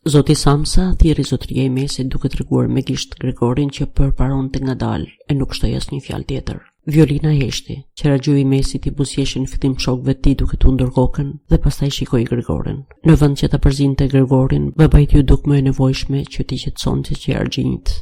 Zoti Samsa thirrri zotëria e mesit duke treguar me gisht Gregorin që përparonte ngadalë e nuk shtoi asnjë fjalë tjetër. Violina heshti, qeraxhui i mesit i buzëqeshin në fillim shokëve të tij duke tundur kokën dhe pastaj shikoi Gregorin. Në vend që ta përzinte Gregorin, babait ju duk më e nevojshme që t'i qetësonte qeraxhinjt.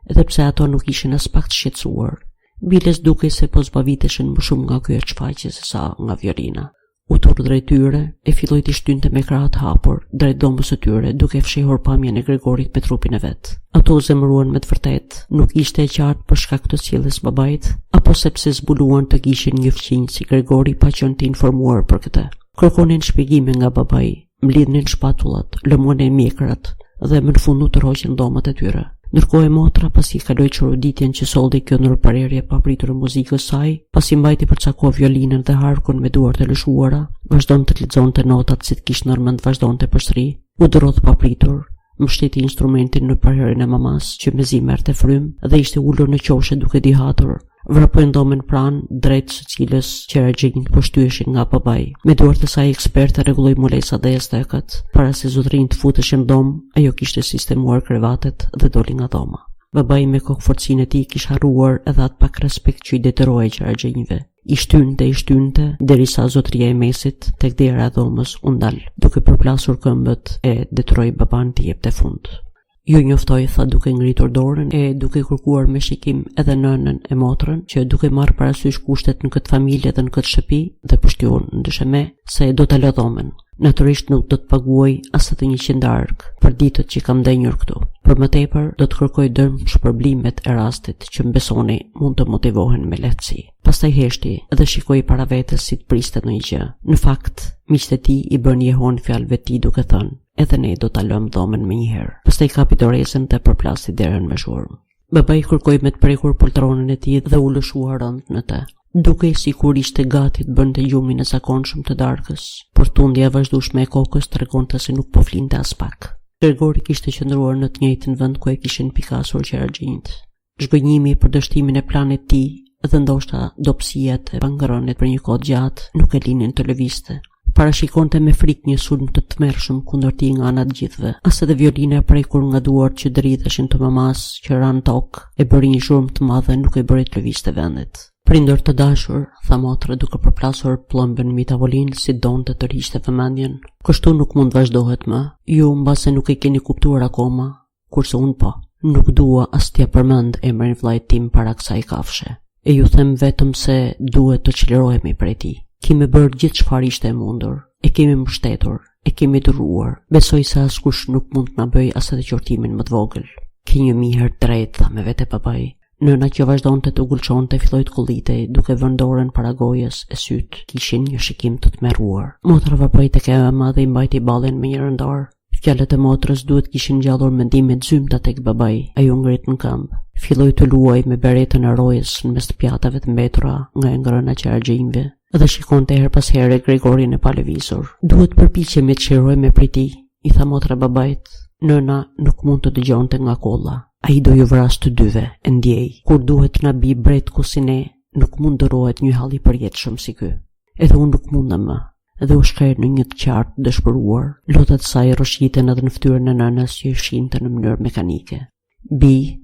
Edhe pse ato nuk ishin as pak të shqetësuar, biles dukej se po zbaviteshin më shumë nga ky erçfaqe se sa nga Violina. U tur drejt tyre e filloi t'i shtynte me krahët hapur drejt dhomës së tyre, duke fshehur pamjen e Gregorit me trupin e vet. Ato u zemëruan me të vërtetë, nuk ishte e qartë për shkak të sjelljes babait, apo sepse zbuluan të kishin një fqinj si Gregori pa qenë të informuar për këtë. Kërkonin shpjegime nga babai, mblidhnin shpatullat, lëmuanin mjekrat dhe më në fund u tërhoqën dhomët e tyre. Ndërkohë e motra, pasi kaloi çoruditjen që solli kjo ndërparerje papritur e muzikës saj, pasi mbajti përcakua violinën dhe harkun me duart e lëshuara, vazhdonte të lexonte notat si të kishte ndërmend vazhdonte përsëri, u dërodh papritur, mbështeti instrumentin në parerjen e mamas që mezi merrte frym dhe ishte ulur në qoshe duke dihatur. Vrapoi dhomën pranë, drejt së cilës qeraxhinjt po shtyheshin nga babai. Me duart e saj eksperte rregulloi mulesat dhe estekat. Para se zotërinj të futeshin në dhomë, ajo kishte sistemuar krevatet dhe doli nga dhoma. Babai me kokëforcinë e tij kishte harruar edhe atë pak respekt që i detyrohej qeraxhinjve. I shtynte derisa zotëria e mesit tek dera e dhomës u ndal, duke përplasur këmbët e detyroi baban të jepte fund. Ju njoftoi, tha duke ngritur dorën e duke kërkuar me shikim edhe nënën e motrën, që duke marrë parasysh kushtet në këtë familje dhe në këtë shtëpi, dhe pështyon ndyshe se do ta lë dhomën. Natyrisht nuk do të paguaj as atë 100 ark për ditët që kam ndenjur këtu. Për më tepër do të kërkoj dërm shpërblimet e rastit që mbesoni mund të motivohen me lehtësi. Pastaj heshti dhe shikoi para vetes si të priste ndonjë gjë. Në fakt, miqtë e tij i bën jehon fjalëve të tij duke thënë: "Edhe ne do ta lëm dhomën më një herë." Pastaj kapi dorezën dhe përplasi derën me zhurmë. Babai kërkoi me të prekur poltronën e tij dhe u lëshua rënd në të, duke sikur ishte gati të bënte gjumin e zakonshëm të darkës, por tundja e vazhdueshme e kokës tregonte se nuk po flinte as pak. Gregori kishte qëndruar në të njëjtin vend ku e kishin pikasur qeraxhinjt. Zhgënjimi për dështimin e planit të tij dhe ndoshta dobësiat e pangrënit për një kohë gjatë nuk e linin të lëvizte. Parashikonte me frikë një sulm të tmerrshëm kundër tij nga ana të gjithëve. As edhe Violina e prekur nga duart që dridheshin të mamas që ran tokë e bëri një zhurmë të madhe, nuk e bëri të lëvizte vendit. "Prindër të dashur", tha motra duke përplasur pllëmbën mbi tavolinë si donte të riqte vëmendjen. "Kështu nuk mund vazhdohet më. Ju mbase nuk e keni kuptuar akoma, kurse unë po. Nuk dua as t'ja përmend emrin vllait tim para kësaj kafshe. E ju them vetëm se duhet të çlirohemi prej tij. Kemi bërë gjithë çfarë ishte e mundur. E kemi mbështetur, e kemi duruar. Besoj se askush nuk mund të na bëjë as atë qortimin më të vogël." "Ke një mirë drejt", tha me vete babai. Nëna që vazhdonte të gulçonte filloi të kullitej, duke vënë dorën para gojës e syt kishin një shikim të tmerruar. Motra vapoi tek ema dhe i mbajti ballin me një rëndor. Fjalët e motrës duhet kishin ngjallur mendime të zymta tek babai. Ai u ngrit në këmbë. Filloi të luajë me beretën e rojës në mes të pjatave të mbetura nga e ngrëna qeraxhinjve dhe shikonte her pas here Gregorin e palëvizur. "Duhet përpiqemi të çlirojmë prej tij", i tha motra babait. Nëna nuk mund të dëgjonte nga kolla. "Ai do ju vras të dyve, e ndjej. Kur duhet të na bi bretku si ne, nuk mund dërohet një hall i përjetshëm si ky. Edhe unë nuk mundem më." Dhe u shkrer në një të qartë dëshpëruar. Lotat saj rroshiten edhe në fytyrën e nënës që i fshinte në mënyrë mekanike. "Bi",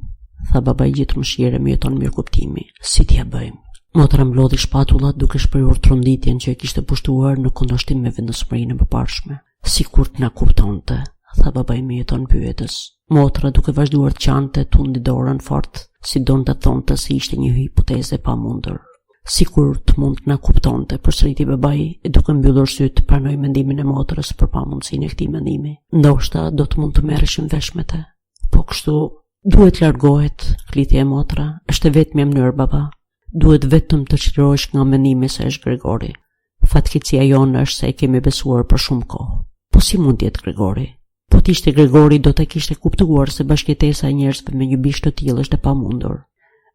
tha babai gjithë mëshire me jeton mirë kuptimi. "Si t'ja bëjmë?" Motra mblodhi shpatullat duke shprehur tronditjen që e kishte pushtuar në kundërshtim me vendosmërinë e mëparshme. "Sikur të na kuptonte", tha babai me jeton pyetës. Motra duke vazhduar të qante tundi dorën fort, si donte të thonte se ishte një hipotezë e pamundur. "Sikur të mund të na kuptonte", përsëriti babai, e duke mbyllur syt pranoi mendimin e motrës për pamundsinë e këtij mendimi. "Ndoshta do të mund të merreshim vesh me të. Po kështu duhet largohet", kliti e motra. "Është vetëm mënyrë baba. Duhet vetëm të çlirohesh nga mendimi se është Gregori. Fatkeqësia jonë është se e kemi besuar për shumë kohë." "Po si mund të jetë Gregori? Po t'ishte Gregori do të kishte kuptuar se bashkëtesa e njerëzve me një bish të tillë është e pamundur.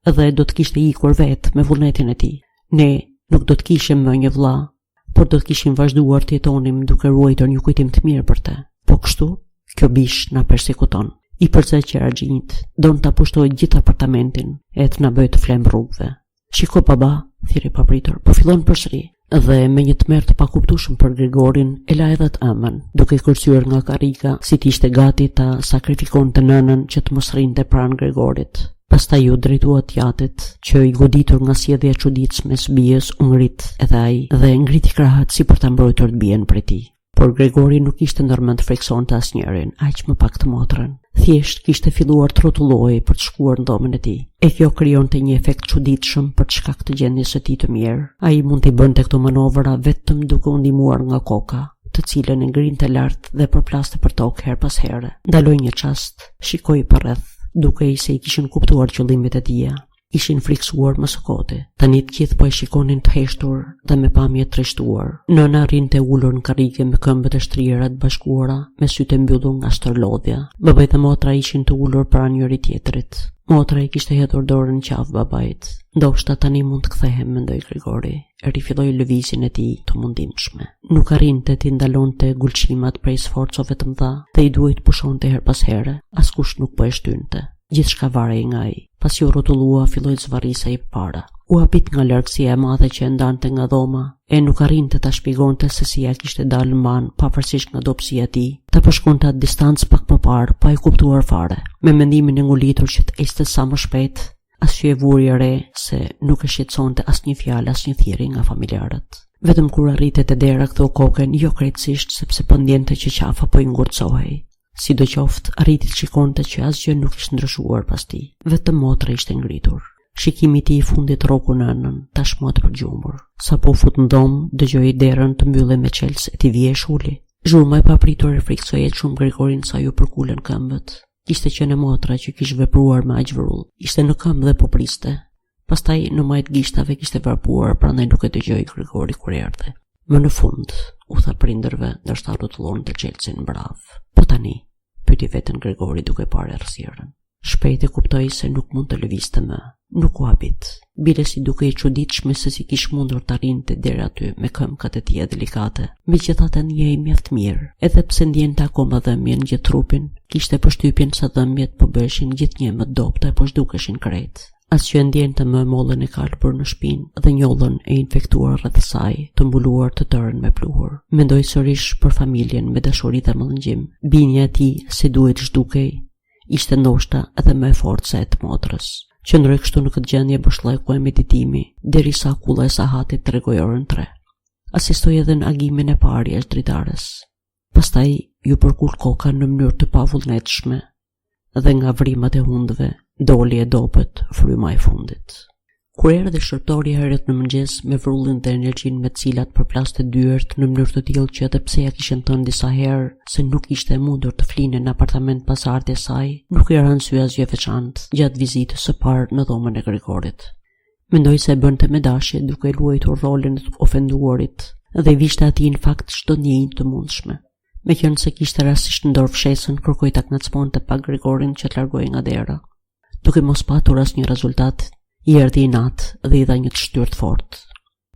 Edhe do të kishte ikur vetë me vullnetin e tij. Ne nuk do të kishim më një vëlla, por do të kishim vazhduar të jetonim duke ruajtur një kujtim të mirë për të. Po kështu, kjo bish na persekuton. I përcjell qeraxhinjt, don ta pushtojë gjithë apartamentin e të na bëjë të flem rrugëve." "Shiko baba", thiri papritur, "po fillon përsëri. Dhe me një tmerr të pakuptueshëm për Gregorin, e la edhe të ëmën, duke kërcyer nga karrika si t'ishte gati ta sakrifikonte nënën që të mos rrinte pranë Gregorit. Pastaj u drejtua t'jatit, që i goditur nga sjellja e çuditshme e bijës u ngrit edhe ai dhe ngriti krahët si për ta mbrojtur të bien prej tij. Por Gregori nuk ishte ndërmend të freksonte asnjërin, aq më pak të motrën. Thjesht kishte filluar të rrotullojë për të shkuar në dhomën e tij. E kjo krijonte një efekt çuditshëm për shkak të gjendjes së tij të mirë. Ai mund t'i bënte këto manovra vetëm duke u ndihmuar nga koka, të cilën e ngrinte lart dhe përplaste për tokë her pas here. Ndaloi një çast, shikoi përreth, duke i se i kishin kuptuar qëllimet e tija. Ishin friksuar më së koti. Tani të gjithë po e shikonin të heshtur dhe me pamje të trishtuar. Nëna rinte ulur në karrige me këmbët e shtrira të bashkuara, me sytë e mbyllur nga stërlodhja. Babai dhe motra ishin të ulur pranë njëri tjetrit. Motra i kishte hedhur dorën në qafë babait. Ndoshta tani mund të kthehem, mendoi Gregori. Rifilloi lëvizjen e tij të mundimshme. Nuk arrinte t'i ndalonte gulqimat prej sforcove të mëdha dhe i duhej të pushonte her pas here. Askush nuk po e shtynte. Gjithçka varej nga ai. Pasi u rrotullua, filloi të zvarrisej para. U hapit nga largësia e madhe që e ndante nga dhoma, e nuk arrinte ta shpjegonte se si ja kishte dalë mban pavarësisht nga dobësia e tij. Ta përshkonte atë distancë pak më parë, pa e kuptuar fare. Me mendimin e ngulitur që të ecte sa më shpejt, asgjë e vuri re se nuk e shqetësonte asnjë fjalë, asnjë thirrje nga familjarët. Vetëm kur arrite te dera ktheu kokën jo krejtësisht sepse po ndjente që qafa po i ngurcohej. Sidoqoftë, arriti të shikonte që asgjë nuk ishte ndryshuar pas tij. Vetëm motra ishte ngritur. Shikimi i tij i fundit rroku nënën, tashmë të përgjumur. Sapo u fut në dom, dëgjoi derën të mbyllej me çelës e t'i vjesh uli. Zhurma e papritur e friksoi shumë Gregorin sa ju përkulen këmbët. Kishte qenë motra që kishte vepruar me aq vrull. Ishte në këmbë dhe po priste. Pastaj në majt gishtave kishte varpuar, prandaj nuk e dëgjoi Gregori kur erdhi. Më në fund, u tha prindërve, ndërsa rrotullon të çelësin brav. Po tani, pyeti veten Gregori duke parë errësirën. Shpejt e kuptoi se nuk mund të lëvizte më. Nuk u hapit. Bile si duke i çuditshme se si kish mundur të arrinte deri aty me këmbkat e tija delikate. Megjithatë njihej mjaft mirë, edhe pse ndjente akoma dhëmjen gjithë trupin, kishte përshtypjen se dhëmjet po bëheshin gjithnjë më dobta e po zhdukeshin krejt. Asgjë ndjente më mollën e kalpur në shpinë dhe njollën e infektuar rreth saj, të mbuluar të tërën me pluhur. Mendoi sërish për familjen me dashuri dhe mallëngjim. Binja e tij se duhet zhdukej, ishte ndoshta edhe më e fortë se e të motrës. Qëndroi kështu në këtë gjendje bashllëku e meditimi, derisa akulla e sahatit tregoi orën 3. Asistoi edhe në agimin e parë jashtë dritares. Pastaj ju përkul koka në mënyrë të pavullnetshme dhe nga vrimat e hundëve doli e dobët fryma e fundit. Kur erdhi shërptori herët në mëngjes me vrullin dhe energjinë me të cilat përplaste dyert në mënyrë të tillë që edhe pse ja kishin thënë disa herë se nuk ishte e mundur të flinte në apartament pas ardhes saj, nuk i rënë asgjë veçantë gjatë vizitës së parë në dhomën e Gregorit. Mendoi se e bënte me dashje duke luajtur rolin e ofenduarit dhe i vishte atij në fakt çdo njëjtë të mundshme. Meqenëse kishte rastisht në dorë fshesën, kërkoi ta knacmonte pa Gregorin që të largohej nga dera. Duke mos patur asnjë rezultat, i erdhi i natë dhe i dha një të shtyrt fort.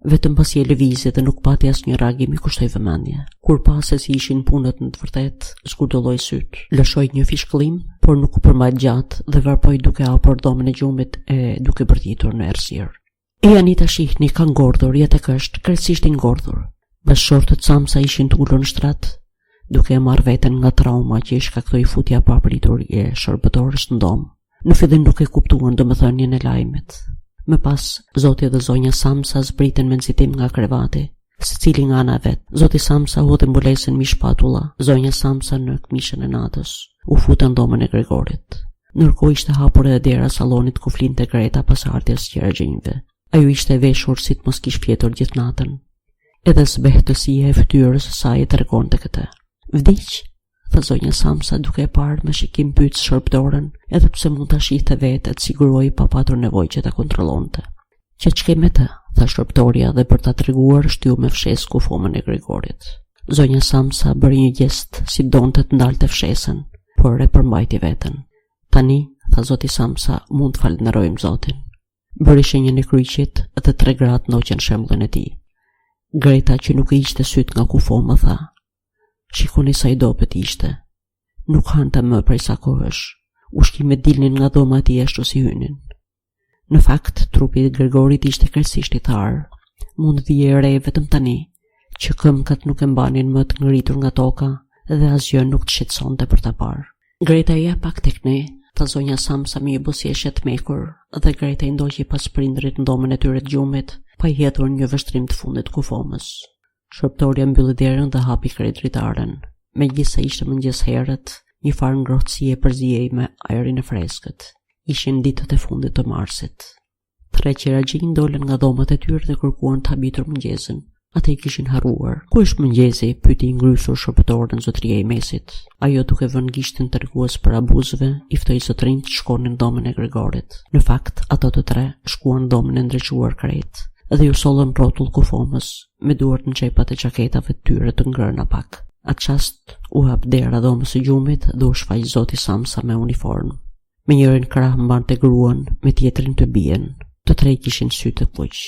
Vetëm pasi e lëvizi dhe nuk pati asnjë reagim i kushtoi vëmendje. Kur pa se si ishin punët në të vërtetë, zgurdolloi syt, lëshoi një fishkëllim, por nuk u përmbajt gjatë dhe varpoi duke hapur dhomën e gjumit e duke bërtitur në errësirë. E Anita shihni ka ngordhur, ja tek është, krejtësisht i ngordhur. Bashkëshortët Samsa ishin të ulur në shtrat, duke e marrë veten nga trauma që i shkaktoi futja pa pritur e shërbëtorës në dom. Në fillim nuk e kuptuan domethënien e lajmit. Më pas, zoti dhe zonja Samsa zbriten me nxitim nga krevati, secili nga ana vet. Zoti Samsa hodhi mbulesën me shpatulla, zonja Samsa në këmishën e natës. U futën në dhomën e Gregorit. Ndërkohë ishte hapur edhe dera sallonit ku flinte Greta pas ardhjes së gjergjinjve. Ajo ishte veshur si të mos kish fjetur gjithë natën. Edhe zbehtësia e fytyrës së saj tregonte këtë. Vdiq, tha zonja Samsa duke e parë me shikim pyet shërbëtoren, edhe pse mund ta shihte vetë të siguroi pa patur nevojë që ta kontrollonte. Që ç'ke me të, tha shërbëtoria dhe për ta treguar shtyu me fshesku fomën e Gregorit. Zonja Samsa bëri një gest si donte të ndalte fshesën, por e përmbajti veten. Tani, tha zoti Samsa, mund të falënderojmë Zotin. Bëri shenjën e kryqit dhe 3 gratë noqën shembullin e tij. Greta që nuk e ishte syt nga kufoma tha: "Shikoni sa i dobët ishte. Nuk hante më prej sa kohësh. Ushqimet dilnin nga dhoma e tij ashtu si hynin." Në fakt, trupi i Gregorit ishte krejtësisht i tharë. Mund vije re vetëm tani, që këmbkat nuk e mbanin më të ngritur nga toka dhe asgjë nuk të shqetësonte për ta parë. Greta ja pak tek ne, tha zonja Samsa me një buzëqeshje të mekur, dhe Greta i ndoqi pas prindrit në dhomën e tyre të gjumit, pa i hetur një vështrim të fundit kufomës. Shërbëtorja mbylli derën dhe hapi krejt dritaren. Megjithëse ishte mëngjes herët, një farë ngrohtësie përzihej me ajrin e freskët. Ishin ditët e fundit të marsit. 3 qeragjinj dolën nga dhomat e tyre dhe kërkuan të habitur mëngjesin. Ata i kishin harruar. Ku është mëngjesi? Pyeti i ngrysur shërbëtorën zotëria e mesit. Ajo duke vënë gishtin tregues për abuzëve, i ftoi zotërin të shkonin në dhomën e Gregorit. Në fakt, ato të 3 shkuan në dhomën e ndriçuar krejt dhe ju sollën rrotull kufomës, me duart në xhepat e xhaketave të tyre të ngrëna pak. Atë çast u hap dera dhomës së gjumit dhe u shfaq zoti Samsa me uniformë. Me njërin krah mbante gruan, me tjetrin të bien. Të 3 kishin sy të kuq.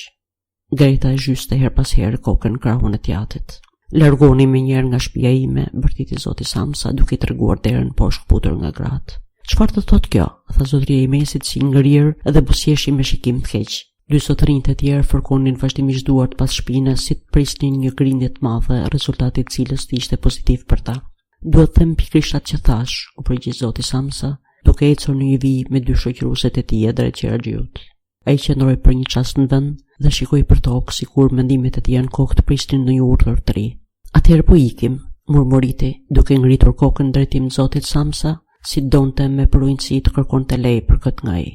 Greta e zhyste her pas herë kokën në krahun e tjatit. Largoni me njerë nga shtëpia ime, bërtiti zoti Samsa, duke i treguar derën poshtë kputur nga gratë. Çfarë të thot kjo? Tha zotëria e mesit si ngrirë dhe buzëqeshi me shikim të keq. 2 zotërinjtë e tjerë fërkonin vazhdimisht duart pas shpinës, si të prisnin një grindje të madhe, rezultati i cilës të ishte pozitiv për ta. Duhet të them pikërisht atë që thash, u përgjigj zoti Samsa, duke ecur në një vijë me 2 shoqërueset e tij drejt qeraxhiut. Ai qëndroi për një çast në vend dhe shikoi për tokë, sikur mendimet e tij në kokë të prisnin në një urdhër të ri. Atëherë po ikim, murmuriti, duke ngritur kokën drejtim zotit Samsa, si donte me përujtësi të kërkonte lejë për këtë nga ai.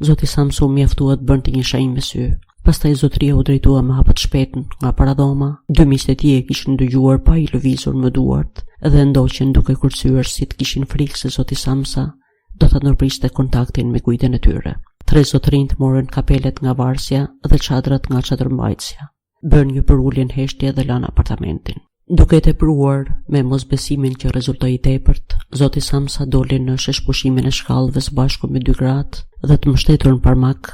Zoti Samsa u mjaftua të bënte një shenjë me sy. Pastaj zotëria u drejtua me hapa të shpejtë nga paradhoma. 2 miqtë e tij e kishin dëgjuar pa i lëvizur me duart dhe ndoqën duke kurcyer si të kishin frikë se zoti Samsa do ta ndërpriste kontaktin me kujtën e tyre. 3 zotërinjt morën kapelet nga varsja dhe çadrat nga çadërmbajtësja. Bën një përulje në heshtje dhe lanë apartamentin. Duke tepruar me mosbesimin që rezultoi tepërt, zoti Samsa doli në sheshpushimin e shkallëve së bashku me 2 gratë dhe të mbështetur në parmak,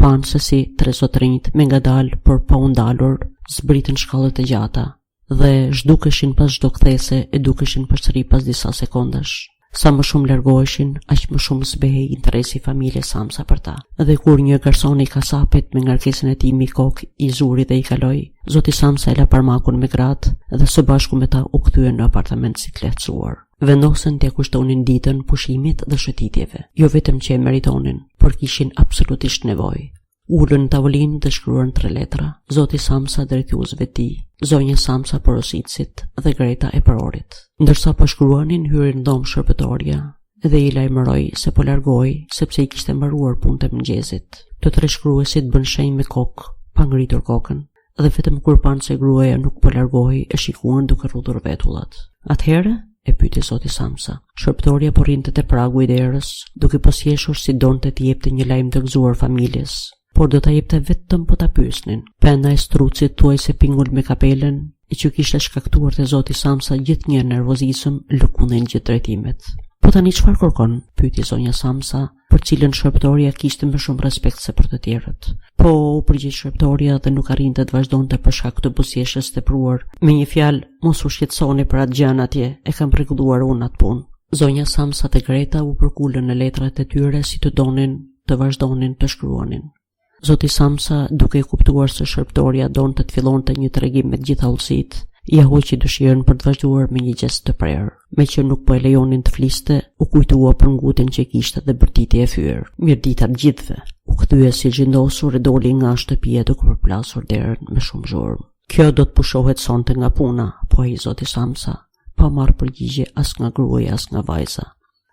panë se si 3 zotërinjt me ngadalë por pa u ndalur zbritën shkallët e gjata dhe zhdukeshin pas çdo kthese e dukeshin përsëri pas disa sekondash. Sa më shumë largoheshin, aq më shumë zbehej interesi i familjes Samsa për ta. Dhe kur një garson i kasapit me ngarkesën e tij mi kokë i zuri dhe i kaloi, zoti Samsa e la parmakun me gratë dhe së bashku me ta u kthye në apartament si të lehtësuar. Vendosen t'ia kushtonin ditën pushimit dhe shëtitjeve, jo vetëm që e meritonin, por kishin absolutisht nevojë. Ulën në tavolinë dhe shkruan 3 letra. Zoti Samsa drejtuesve të tij, zonja Samsa porositësit dhe Greta e Perorit. Ndërsa po shkruanin, hyri në dhomë shërbëtorja dhe i lajmëroi se po largohej sepse i kishte mbaruar punët e mëngjesit. Të 3 shkruesit bën shenjë me kokë, pa ngritur kokën, dhe vetëm kur panë se gruaja nuk po largohej e shikuan duke rrudhur vetullat. Atëherë e pyeti zoti Samsa. Shërbëtorja po rrinte te pragu i derës, duke posjeshur si donte të jepte një lajm të gëzuar familjes. Por do ta jepte vetëm po ta pyesnin. Penda e strucit thuajse pingull me kapelen, e që kishte shkaktuar te zoti Samsa gjithnjë nervozizëm, lëkundën gjithë drejtimet. Po tani çfarë kërkon? Pyeti zonja Samsa, për cilën shërbëtorja kishte më shumë respekt se për të tjerët. Po, u përgjigj shërbëtorja dhe nuk arrinte të vazhdonte për shkak të buzëqeshjes tepruar. Me një fjalë, mos u shqetësoni për atë gjën atje, e kam rregulluar unë atë punë. Zonja Samsa dhe Greta u përkulën në letrat e tyre si të donin të vazhdonin të shkruanin. Zoti Samsa, duke i kuptuar se shërbëtorja donte të fillonte një tregim me të gjitha hollësitë, ja hoqi dëshirën për të vazhduar me një gest të prerë. Me që nuk po e lejonin të fliste, u kujtua për ngutin që kishte dhe bërtiti e fyer. Mirëdita të gjithëve. U kthye si gjendosur e doli nga shtëpia duke përplasur derën me shumë zhurmë. Kjo do të pushohet sonte nga puna, po ai zoti Samsa, pa marrë përgjigje as nga gruaja as nga vajza.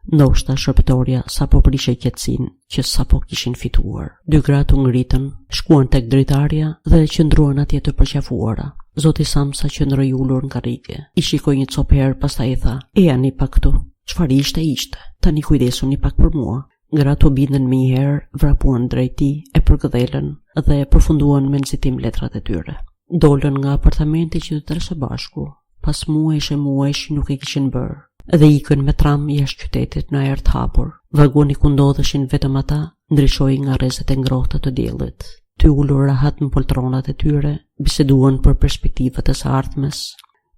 Ndoshta shërbëtorja sapo prishe qetësinë që sapo kishin fituar. 2 gratë u ngritën, shkuan tek dritarja dhe qëndruan atje të përqafuara. Zoti Samsa qëndroi ulur në karrige. I shikoi një copë herë, pastaj i tha: "Ejani pak këtu. Çfarë ishte? Tani kujdesuni pak për mua." Gratë u bindën menjëherë, vrapuan drejt tij, e përgëdhelën dhe përfunduan me nxitim letrat e tyre. Dolën nga apartamenti që të 3 së bashku. Pas muajsh nuk e kishin bërë. Dhe ikën me tram jashtë qytetit në ajër të hapur. Vagoni ku ndodheshin vetëm ata ndryshoi nga rrezet e ngrohta të diellit. Ty ulur rahat në poltronat e tyre, biseduan për perspektivat e së ardhmes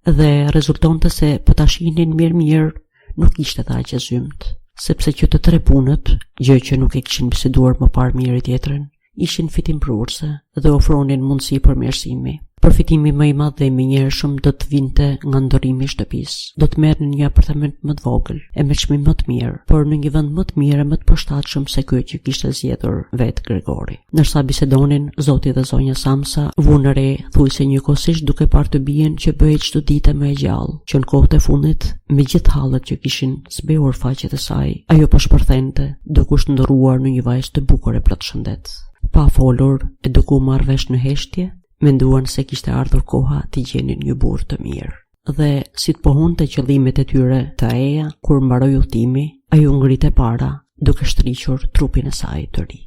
dhe rezultonte se po ta shihnin mirë nuk ishte aq e zymt, sepse që të 3 punët, gjë që nuk e kishin biseduar më parë njëri tjetrin, ishin fitimprurëse dhe ofronin mundësi përmirësimi. Përfitimi më i madh dhe i menjëhershëm do të vinte nga ndërrimi i shtëpisë. Do të merrnin një apartament më të vogël e me çmim më të mirë, por në një vend më të mirë e më të përshtatshëm se ky që kishte zgjedhur vet Gregori. Ndërsa bisedonin, zoti dhe zonja Samsa vunë në re thujse njëkohësisht duke parë të bien që bëhej çdo ditë më e gjallë, që në kohët e fundit, me gjithë hallet që kishin zbehur faqet e saj, ajo po shpërthente, duke u ndërruar në një vajzë të bukur e plot shëndet. Pa folur e duke u marrë vesh në heshtje, menduan se kishte ardhur koha t'i gjenin një burr të mirë. Dhe si të pohonte qëllimet e tyre të eja, kur mbaroi udhimi, ajo ngrit e para, duke shtriqur trupin e saj të ri.